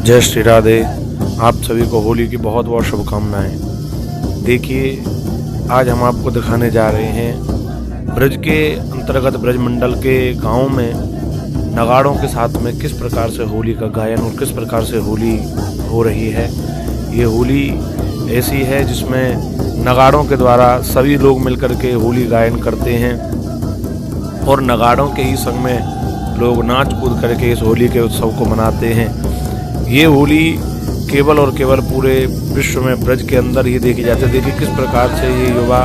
जय श्री राधे। आप सभी को होली की बहुत बहुत शुभकामनाएं। देखिए, आज हम आपको दिखाने जा रहे हैं ब्रज के अंतर्गत ब्रज मंडल के गांव में नगाड़ों के साथ में किस प्रकार से होली का गायन और किस प्रकार से होली हो रही है। ये होली ऐसी है जिसमें नगाड़ों के द्वारा सभी लोग मिलकर के होली गायन करते हैं और नगाड़ों के ही संग में लोग नाच कूद करके इस होली के उत्सव को मनाते हैं। ये होली केवल और केवल पूरे विश्व में ब्रज के अंदर ही देखी जाती है। देखिए किस प्रकार से ये युवा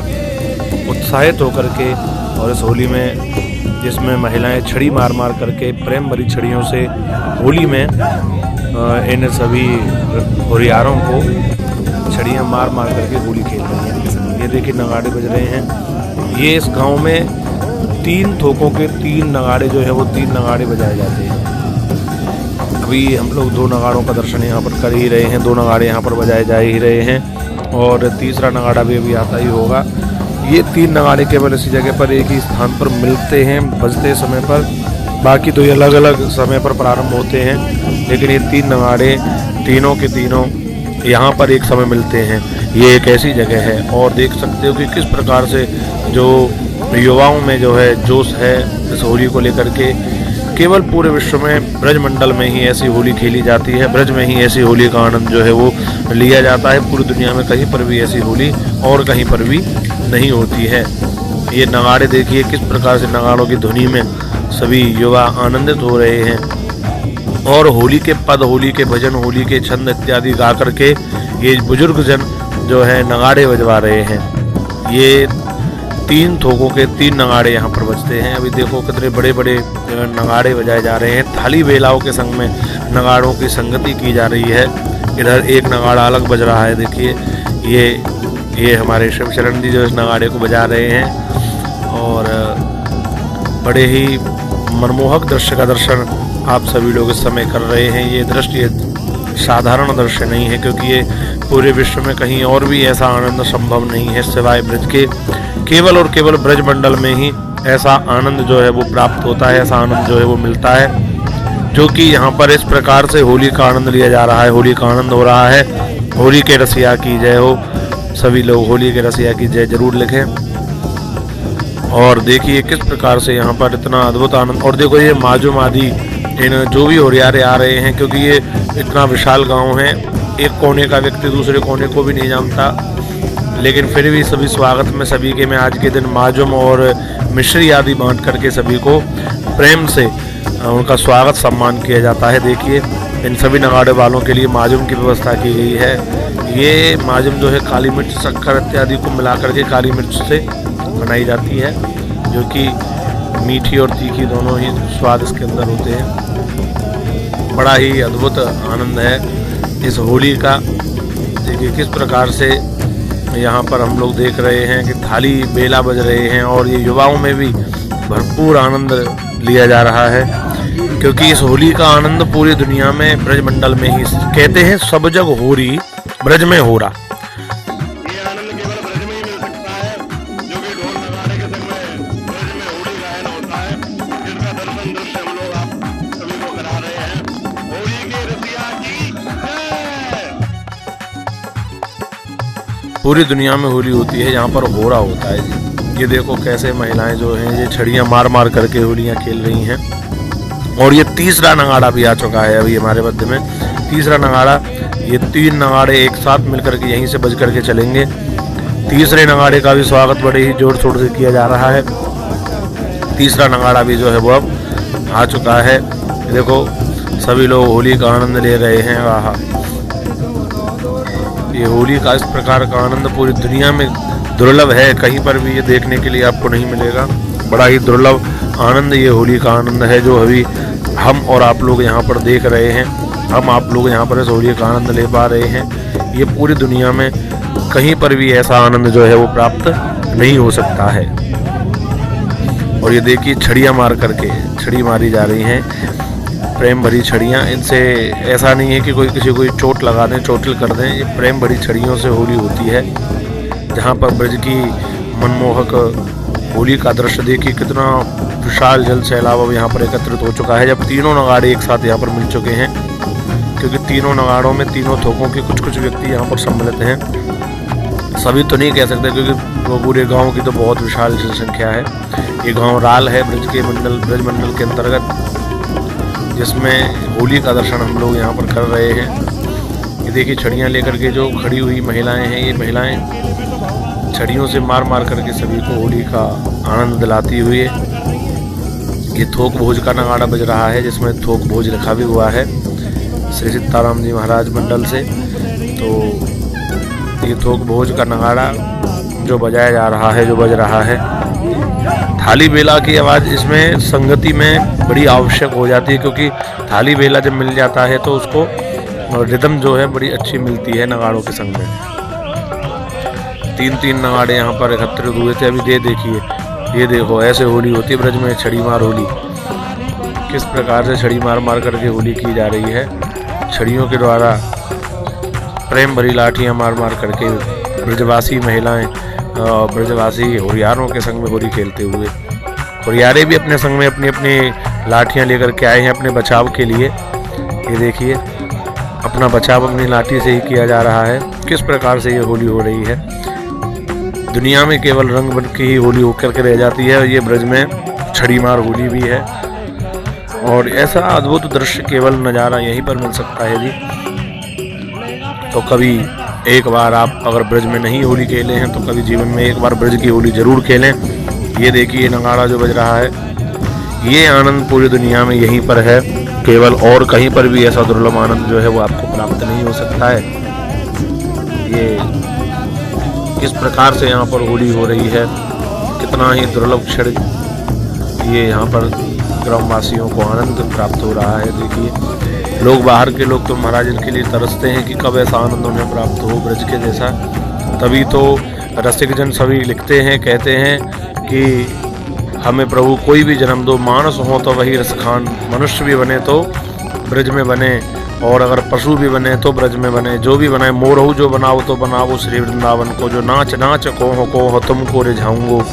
उत्साहित होकर के और इस होली में जिसमें महिलाएं छड़ी मार मार करके प्रेम भरी छड़ियों से होली में इन सभी होरियारों को छड़ियाँ मार मार करके होली खेल रही हैं। ये देखिए नगाड़े बज रहे हैं। ये इस गांव में 3 थोकों के 3 नगाड़े जो है वो 3 नगाड़े बजाए जाते हैं। अभी हम लोग 2 नगाड़ों का दर्शन यहाँ पर कर ही रहे हैं। 2 नगाड़े यहाँ पर बजाए जा ही रहे हैं और तीसरा नगाड़ा भी अभी आता ही होगा। ये 3 नगाड़े केवल इसी जगह पर एक ही स्थान पर मिलते हैं बजते समय पर, बाकी तो ये अलग अलग समय पर प्रारंभ होते हैं, लेकिन ये 3 नगाड़े तीनों के तीनों यहाँ पर एक समय मिलते हैं। ये एक ऐसी जगह है और देख सकते हो कि किस प्रकार से जो युवाओं में जो है जोश है इस होली को लेकर के। केवल पूरे विश्व में ब्रज मंडल में ही ऐसी होली खेली जाती है, ब्रज में ही ऐसी होली का आनंद जो है वो लिया जाता है। पूरी दुनिया में कहीं पर भी ऐसी होली और कहीं पर भी नहीं होती है। ये नगाड़े देखिए किस प्रकार से नगाड़ों की धुनी में सभी युवा आनंदित हो रहे हैं और होली के पद, होली के भजन, होली के छंद इत्यादि गा करके ये बुजुर्ग जन जो है नगाड़े बजवा रहे हैं। ये 3 थोकों के 3 नगाड़े यहाँ पर बजते हैं। अभी देखो कितने बड़े बड़े नगाड़े बजाए जा रहे हैं। थाली बेलाओं के संग में नगाड़ों की संगति की जा रही है। इधर एक नगाड़ा अलग बज रहा है। देखिए ये हमारे शिव शरण जी जो इस नगाड़े को बजा रहे हैं और बड़े ही मनमोहक दृश्य का दर्शन आप सभी लोग इस समय कर रहे हैं। ये दृश्य साधारण दृश्य नहीं है, क्योंकि ये पूरे विश्व में कहीं और भी ऐसा आनंद संभव नहीं है सिवाय ब्रज के। केवल और केवल ब्रज मंडल में ही ऐसा आनंद जो है वो प्राप्त होता है, ऐसा आनंद जो है वो मिलता है, जो कि यहाँ पर इस प्रकार से होली का आनंद लिया जा रहा है, होली का आनंद हो रहा है। होली के रसिया की जय हो। सभी लोग होली के रसिया की जय जरूर लिखें। और देखिए किस प्रकार से यहाँ पर इतना अद्भुत आनंद। और देखो ये माजूम आदि इन जो भी होरियारे आ रहे हैं, क्योंकि ये इतना विशाल गांव है, एक कोने का व्यक्ति दूसरे कोने को भी नहीं जानता, लेकिन फिर भी सभी स्वागत में सभी के में आज के दिन माजूम और मिश्री आदि बांट करके सभी को प्रेम से उनका स्वागत सम्मान किया जाता है। देखिए इन सभी नगाड़े वालों के लिए माजूम की व्यवस्था की गई है। ये माजूम जो है काली मिर्च, शक्कर इत्यादि को मिला करके काली मिर्च से बनाई जाती है, जो कि मीठी और तीखी दोनों ही स्वाद इसके अंदर होते हैं। बड़ा ही अद्भुत आनंद है इस होली का। देखिए किस प्रकार से यहाँ पर हम लोग देख रहे हैं कि थाली बेला बज रहे हैं और ये युवाओं में भी भरपूर आनंद लिया जा रहा है, क्योंकि इस होली का आनंद पूरी दुनिया में ब्रज मंडल में ही, कहते हैं सब जग होरी ब्रज में हो रहा। पूरी दुनिया में होली होती है, यहाँ पर हो रहा होता है जी। ये देखो कैसे महिलाएं जो हैं ये छड़ियाँ मार मार करके होलियाँ खेल रही हैं। और ये तीसरा नगाड़ा भी आ चुका है अभी हमारे मध्य में। तीसरा नगाड़ा, ये 3 नगाड़े एक साथ मिलकर के यहीं से बज करके चलेंगे। तीसरे नगाड़े का भी स्वागत बड़े ही जोर शोर से किया जा रहा है। तीसरा नगाड़ा भी जो है वो अब आ चुका है। देखो सभी लोग होली का आनंद ले रहे हैं। आहा, ये होली का इस प्रकार का आनंद पूरी दुनिया में दुर्लभ है, कहीं पर भी ये देखने के लिए आपको नहीं मिलेगा। बड़ा ही दुर्लभ आनंद ये होली का आनंद है, जो अभी हम और आप लोग यहाँ पर देख रहे हैं। हम आप लोग यहाँ पर इस होली का आनंद ले पा रहे हैं। ये पूरी दुनिया में कहीं पर भी ऐसा आनंद जो है वो प्राप्त नहीं हो सकता है। और ये देखिए छड़ियाँ मार करके छड़ी मारी जा रही हैं, प्रेम भरी छड़ियाँ। इनसे ऐसा नहीं है कि कोई किसी को चोट लगा दें, चोटिल कर दें। ये प्रेम भरी छड़ियों से होली होती है, जहाँ पर ब्रज की मनमोहक होली का दृश्य देखिए कितना विशाल जल सैलाब अब यहाँ पर एकत्रित हो चुका है, जब तीनों नगाड़े एक साथ यहाँ पर मिल चुके हैं। क्योंकि तीनों नगाड़ों में तीनों थोकों के कुछ कुछ व्यक्ति यहाँ पर सम्मिलित हैं। सभी तो नहीं कह सकते क्योंकि वो पूरे गांव की तो बहुत विशाल जनसंख्या है। ये गांव राल है ब्रज मंडल के अंतर्गत, जिसमें होली का दर्शन हम लोग यहाँ पर कर रहे हैं। ये देखिए छड़ियाँ लेकर के जो खड़ी हुई महिलाएं हैं, ये महिलाएं छड़ियों से मार मार करके सभी को होली का आनंद दिलाती हुई ये थोक भोज का नगाड़ा बज रहा है, जिसमें थोक भोज लिखा भी हुआ है श्री सीताराम जी महाराज मंडल से। तो ये थोक भोज का नगाड़ा जो बजाया जा रहा है, जो बज रहा है, थाली बेला की आवाज़ इसमें संगति में बड़ी आवश्यक हो जाती है, क्योंकि थाली बेला जब मिल जाता है तो उसको रिदम जो है बड़ी अच्छी मिलती है नगाड़ों के संग में। 3-3 नगाड़े यहाँ पर एकत्रित हुए थे। अभी देखिए, ये देखो ऐसे होली होती है ब्रज में, छड़ी मार होली। किस प्रकार से छड़ी मार मार करके होली की जा रही है, छड़ियों के द्वारा प्रेम भरी लाठियाँ मार मार करके ब्रजवासी महिलाएं ब्रजवासी होरियारों के संग में होली खेलते हुए। होरियारे भी अपने संग में अपनी अपनी लाठियाँ लेकर के आए हैं अपने बचाव के लिए। ये देखिए, अपना बचाव अपनी लाठी से ही किया जा रहा है। किस प्रकार से ये होली हो रही है। दुनिया में केवल रंग बन के ही होली होकर के रह जाती है, और ये ब्रज में छड़ी मार होली भी है। और ऐसा अद्भुत दृश्य केवल नज़ारा यहीं पर मिल सकता है जी। तो कभी एक बार आप अगर ब्रज में नहीं होली खेले हैं तो कभी जीवन में एक बार ब्रज की होली जरूर खेलें। ये देखिए नगाड़ा जो बज रहा है, ये आनंद पूरी दुनिया में यहीं पर है, केवल और कहीं पर भी ऐसा दुर्लभ आनंद जो है वो आपको प्राप्त नहीं हो सकता है। ये किस प्रकार से यहाँ पर होली हो रही है, कितना ही दुर्लभ क्षण ये यहाँ पर ग्रामवासियों को आनंद प्राप्त हो रहा है। देखिए लोग, बाहर के लोग तो महाराज इनके लिए तरसते हैं कि कब ऐसा आनंद उन्हें प्राप्त हो ब्रज के जैसा। तभी तो रसिक जन सभी लिखते हैं, कहते हैं कि हमें प्रभु कोई भी जन्म दो, मानस हो तो वही रस खान, मनुष्य भी बने तो ब्रज में बने, और अगर पशु भी बने तो ब्रज में बने। जो भी बनाए मोरहू जो बनाओ तो बनाओ श्री वृंदावन को, जो नाच नाच को हो तुमको रिझाऊंगो।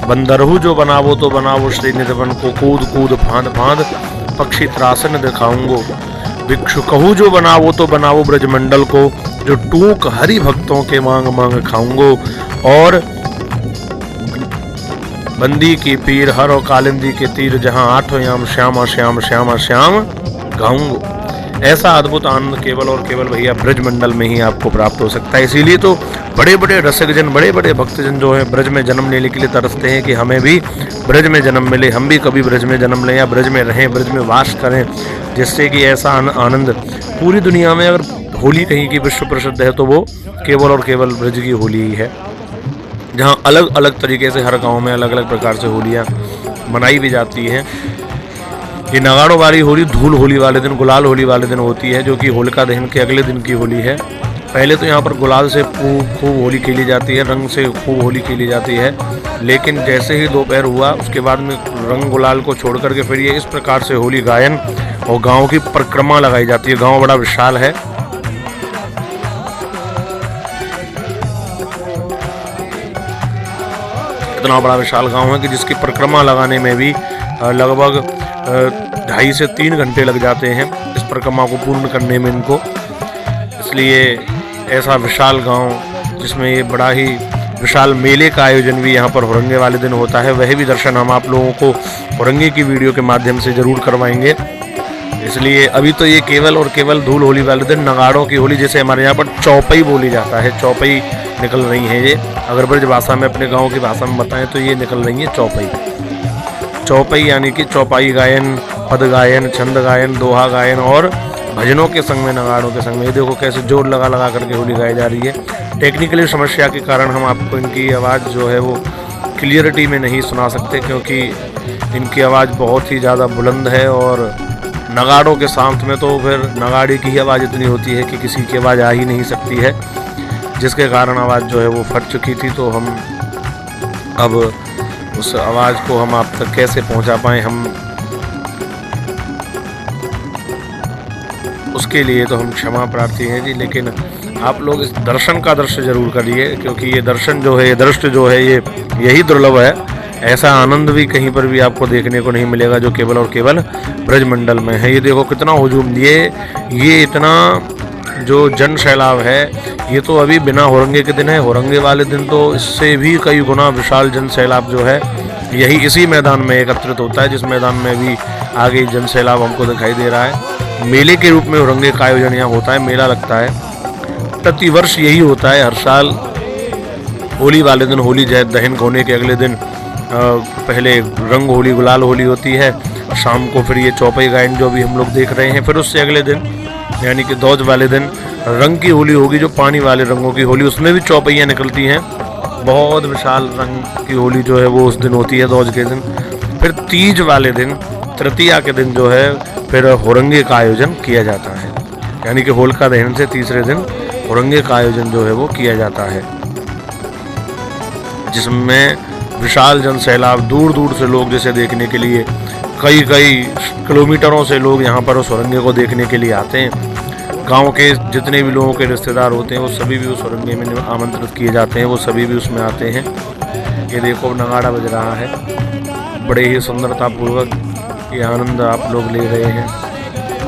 बंदरहू जो बनाओ तो बनाओ श्री निधवन को, कूद कूद फांद फांद पक्षी त्रासन दिखाऊंगो। भिक्षु कहू जो बनाओ तो बनाओ ब्रजमंडल को, जो टूक हरि भक्तों के मांग मांग खाऊंगो। और बंदी की पीर हर और कालिंदी के तीर, जहां आठों याम श्यामा श्याम श्यामा श्याम गाऊंगो। ऐसा अद्भुत आनंद केवल और केवल भैया ब्रज मंडल में ही आपको प्राप्त हो सकता है। इसीलिए तो बड़े बड़े रसिकजन, बड़े बड़े भक्तजन जो है ब्रज में जन्म लेने के लिए तरसते हैं कि हमें भी ब्रज में जन्म मिले, हम भी कभी ब्रज में जन्म लें या ब्रज में रहें, ब्रज में वास करें, जिससे कि ऐसा आनंद पूरी दुनिया में अगर होली कहीं की विश्व प्रसिद्ध है तो वो केवल और केवल ब्रज की होली ही है, जहाँ अलग अलग तरीके से हर गांव में अलग अलग प्रकार से होलियाँ मनाई भी जाती हैं। ये नगाड़ों वाली होली धूल होली वाले दिन, गुलाल होली वाले दिन होती है, जो कि होलिका दहन के अगले दिन की होली है। पहले तो यहाँ पर गुलाल से खूब होली खेली जाती है, रंग से खूब होली खेली जाती है, लेकिन जैसे ही दोपहर हुआ उसके बाद में रंग गुलाल को छोड़ करके फिर ये इस प्रकार से होली गायन और गाँव की परिक्रमा लगाई जाती है। गाँव बड़ा विशाल है, इतना बड़ा विशाल गांव है कि जिसकी परिक्रमा लगाने में भी लगभग 2.5 से 3 घंटे लग जाते हैं इस परिक्रमा को पूर्ण करने में इनको। इसलिए ऐसा विशाल गांव जिसमें ये बड़ा ही विशाल मेले का आयोजन भी यहाँ पर होरंगे वाले दिन होता है, वह भी दर्शन हम आप लोगों को होरंगे की वीडियो के माध्यम से ज़रूर करवाएंगे। इसलिए अभी तो ये केवल और केवल धूल होली वाले दिन नगाड़ों की होली, जैसे हमारे यहाँ पर चौपई बोली जाता है, चौपई निकल रही है ये। अगर ब्रज भाषा में अपने गांव की भाषा में बताएं तो ये निकल रही है चौपई। चौपई यानी कि चौपाई गायन, पद गायन, छंद गायन, दोहा गायन और भजनों के संग में, नगाड़ों के संग में। ये देखो कैसे जोर लगा लगा करके होली गाई जा रही है। टेक्निकली समस्या के कारण हम आपको इनकी आवाज़ जो है वो क्लियरिटी में नहीं सुना सकते, क्योंकि इनकी आवाज़ बहुत ही ज़्यादा बुलंद है, और नगाड़ों के साथ में तो फिर नगाड़े की ही आवाज़ इतनी होती है कि किसी की आवाज़ आ ही नहीं सकती है, जिसके कारण आवाज़ जो है वो फट चुकी थी। तो हम अब उस आवाज़ को हम आप तक कैसे पहुंचा पाएँ, हम उसके लिए तो हम क्षमा प्रार्थी हैं जी। लेकिन आप लोग इस दर्शन का दृश्य जरूर करिए, क्योंकि ये दर्शन जो है, ये दृश्य जो है, ये यही दुर्लभ है ऐसा आनंद भी कहीं पर भी आपको देखने को नहीं मिलेगा जो केवल और केवल ब्रजमंडल में है। ये देखो कितना हुजूम, ये इतना जो जन सैलाब है, ये तो अभी बिना होरंगे के दिन है। होरंगे वाले दिन तो इससे भी कई गुना विशाल जन सैलाब जो है यही इसी मैदान में एकत्रित होता है, जिस मैदान में भी आगे जन सैलाब हमको दिखाई दे रहा है। मेले के रूप में होरंगे का आयोजन यहाँ होता है, मेला लगता है प्रतिवर्ष, यही होता है हर साल। होली वाले दिन, होली दहन होने के अगले दिन पहले रंग होली, गुलाल होली होती है, शाम को फिर ये चौपाई गायन जो भी हम लोग देख रहे हैं, फिर उससे अगले दिन यानी कि दौज वाले दिन रंग की होली होगी, जो पानी वाले रंगों की होली, उसमें भी चौपैयाँ निकलती हैं। बहुत विशाल रंग की होली जो है वो उस दिन होती है, दौज के दिन। फिर तीज वाले दिन, तृतीया के दिन जो है फिर होरंगे का आयोजन किया जाता है, यानी कि होलिका दहन से तीसरे दिन होरंगे का आयोजन जो है वो किया जाता है, जिसमें विशाल जन सैलाब, दूर दूर से लोग जिसे देखने के लिए कई किलोमीटरों से लोग यहाँ पर उस होरंगे को देखने के लिए आते हैं। गांव के जितने भी लोगों के रिश्तेदार होते हैं वो सभी भी उस होरंगे में आमंत्रित किए जाते हैं, वो सभी भी उसमें आते हैं। ये देखो नगाड़ा बज रहा है, बड़े ही सुंदरतापूर्वक ये आनंद आप लोग ले रहे हैं।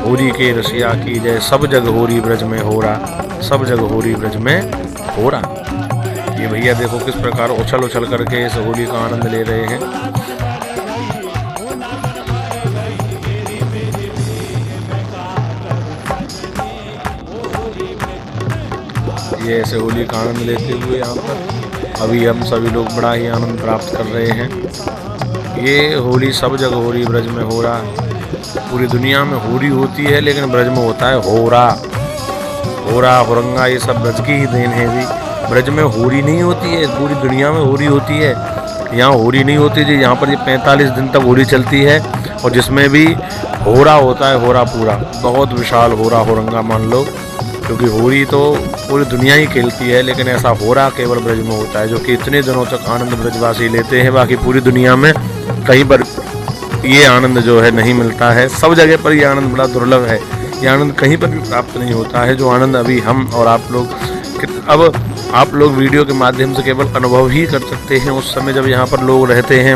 होरी के रसिया की जय, सब जग होरी ब्रज में हो रहा, सब जग होरी ब्रज में हो रहा। ये भैया देखो किस प्रकार उछल उछल करके इस होली का आनंद ले रहे हैं। ये ऐसे होली का आनंद लेते हुए यहाँ पर अभी हम सभी लोग बड़ा ही आनंद प्राप्त कर रहे हैं। ये होली सब जगह होली ब्रज में हो रहा, पूरी दुनिया में होली होती है लेकिन ब्रज में होता है होरा। होरा, होरंगा, ये सब ब्रज की ही देन है जी। ब्रज में होली नहीं होती है, पूरी दुनिया में होली होती है, यहाँ होली नहीं होती जी। यहाँ पर ये 45 दिन तक होली चलती है और जिसमें भी होरा होता है, होरा पूरा बहुत विशाल होरा, होरंगा मान लो, क्योंकि होली तो पूरी दुनिया ही खेलती है लेकिन ऐसा होरा केवल ब्रज में होता है, जो कि इतने दिनों तक आनंद ब्रजवासी लेते हैं। बाकी पूरी दुनिया में कहीं पर ये आनंद जो है नहीं मिलता है, सब जगह पर ये आनंद बड़ा दुर्लभ है। ये आनंद कहीं पर भी प्राप्त नहीं होता है जो आनंद अभी हम और आप लोग, अब आप लोग वीडियो के माध्यम से केवल अनुभव ही कर सकते हैं उस समय जब यहाँ पर लोग रहते हैं।